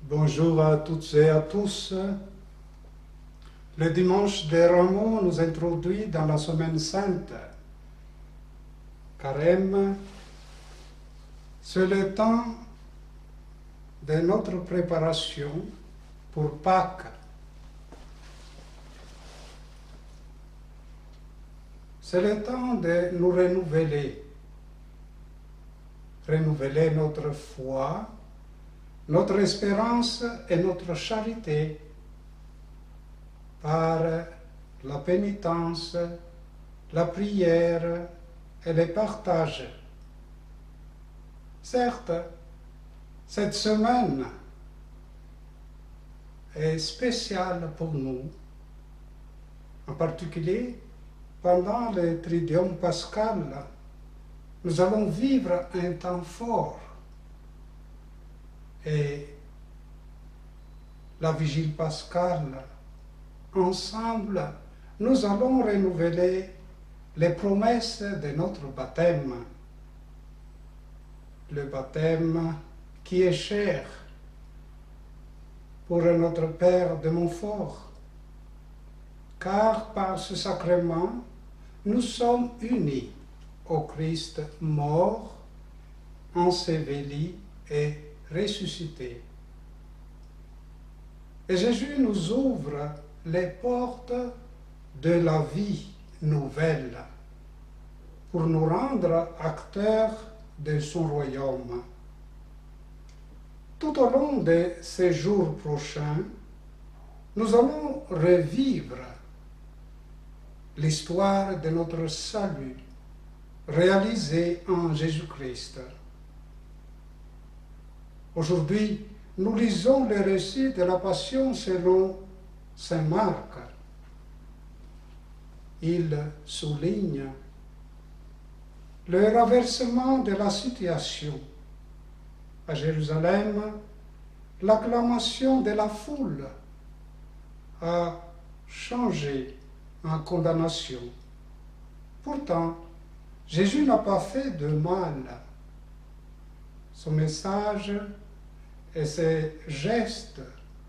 Bonjour à toutes et à tous. Le dimanche des Rameaux nous introduit dans la semaine sainte. Carême, c'est le temps de notre préparation pour Pâques. C'est le temps de nous renouveler notre foi, notre espérance et notre charité par la pénitence, la prière et le partage. Certes, cette semaine est spéciale pour nous, en particulier pendant le Triduum pascal. Nous allons vivre un temps fort et la vigile pascale. Ensemble, nous allons renouveler les promesses de notre baptême. Le baptême qui est cher pour notre Père de Montfort, car par ce sacrement, nous sommes unis au Christ mort, enseveli et ressuscité. Et Jésus nous ouvre les portes de la vie nouvelle pour nous rendre acteurs de son royaume. Tout au long de ces jours prochains, nous allons revivre l'histoire de notre salut réalisé en Jésus-Christ. Aujourd'hui, nous lisons le récit de la Passion selon Saint Marc. Il souligne le renversement de la situation. À Jérusalem, l'acclamation de la foule a changé en condamnation. Pourtant, Jésus n'a pas fait de mal. Son message et ses gestes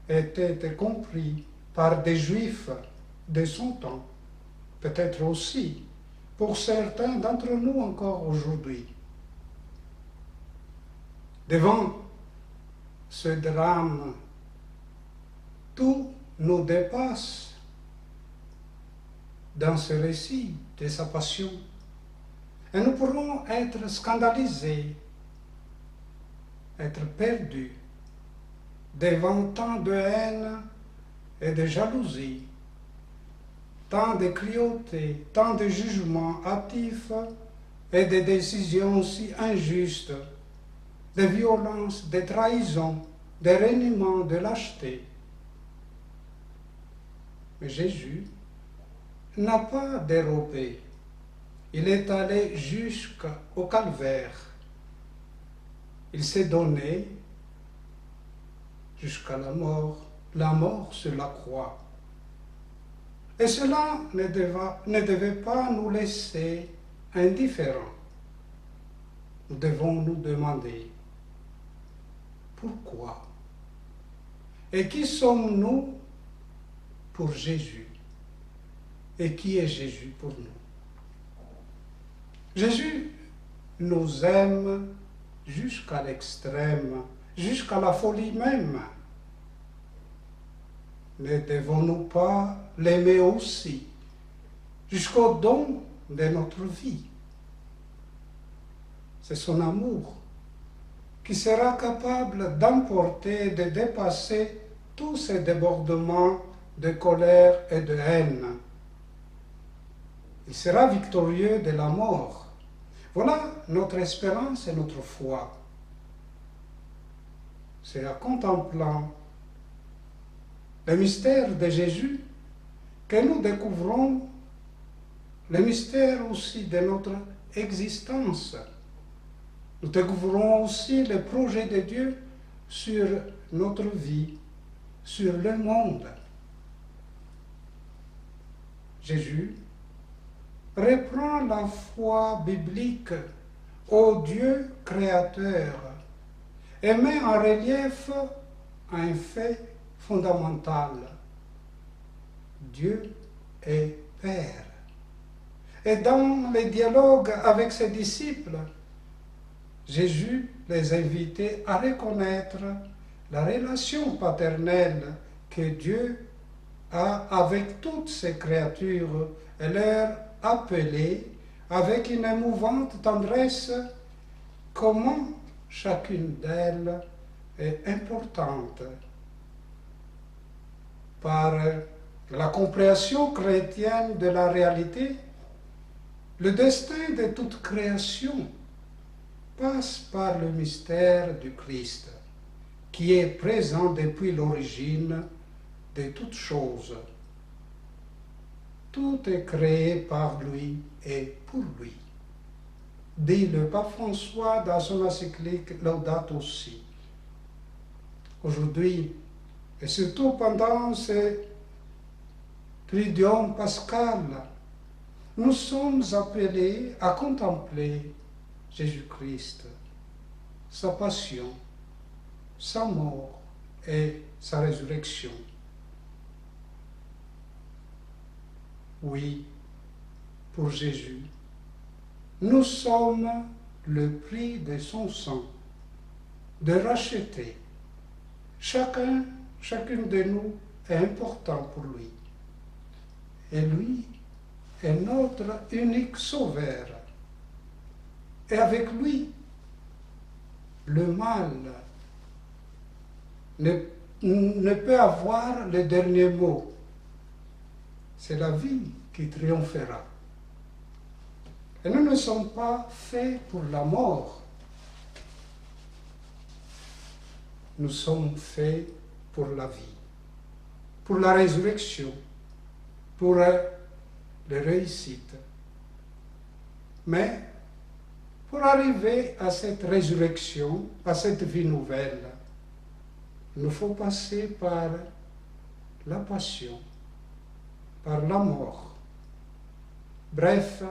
étaient compris par des Juifs de son temps, peut-être aussi pour certains d'entre nous encore aujourd'hui. Devant ce drame, tout nous dépasse dans ce récit de sa passion. Et nous pourrons être scandalisés, être perdus devant tant de haine et de jalousie, tant de cruauté, tant de jugements hâtifs et de décisions si injustes, de violences, de trahisons, de reniements, de lâcheté. Mais Jésus n'a pas dérobé. Il est allé jusqu'au calvaire. Il s'est donné jusqu'à la mort sur la croix. Et cela ne devait pas nous laisser indifférents. Nous devons nous demander pourquoi et qui sommes-nous pour Jésus et qui est Jésus pour nous. Jésus nous aime jusqu'à l'extrême, jusqu'à la folie même. Ne devons-nous pas l'aimer aussi, jusqu'au don de notre vie? C'est son amour qui sera capable d'emporter, de dépasser tous ces débordements de colère et de haine. Il sera victorieux de la mort. Voilà notre espérance et notre foi. C'est en contemplant le mystère de Jésus que nous découvrons le mystère aussi de notre existence. Nous découvrons aussi le projet de Dieu sur notre vie, sur le monde. Jésus reprend la foi biblique au Dieu créateur et met en relief à un fait fondamental. Dieu est Père. Et dans les dialogues avec ses disciples, Jésus les invitait à reconnaître la relation paternelle que Dieu a avec toutes ses créatures et leur appeler avec une émouvante tendresse comment chacune d'elles est importante. Par la compréhension chrétienne de la réalité, le destin de toute création passe par le mystère du Christ, qui est présent depuis l'origine de toutes choses. Tout est créé par lui et pour lui, dit le pape François dans son encyclique Laudato Si. Aujourd'hui, et surtout pendant ce Triduum pascal, nous sommes appelés à contempler Jésus-Christ, sa passion, sa mort et sa résurrection. Oui, pour Jésus, nous sommes le prix de son sang, de racheter. Chacune de nous est important pour lui. Et lui est notre unique sauveur. Et avec lui, le mal ne peut avoir le dernier mot. C'est la vie qui triomphera. Et nous ne sommes pas faits pour la mort. Nous sommes faits pour la vie, pour la résurrection, pour la réussite. Mais pour arriver à cette résurrection, à cette vie nouvelle, il nous faut passer par la passion, par la mort. Bref,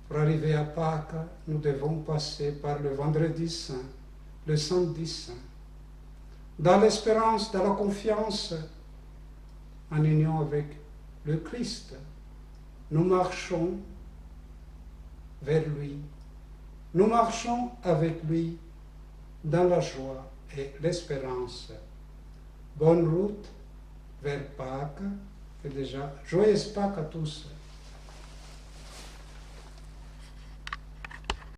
pour arriver à Pâques, nous devons passer par le vendredi saint, le samedi saint, dans l'espérance, dans la confiance, en union avec le Christ. Nous marchons vers lui. Nous marchons avec lui dans la joie et l'espérance. Bonne route vers Pâques et déjà joyeuse Pâques à tous.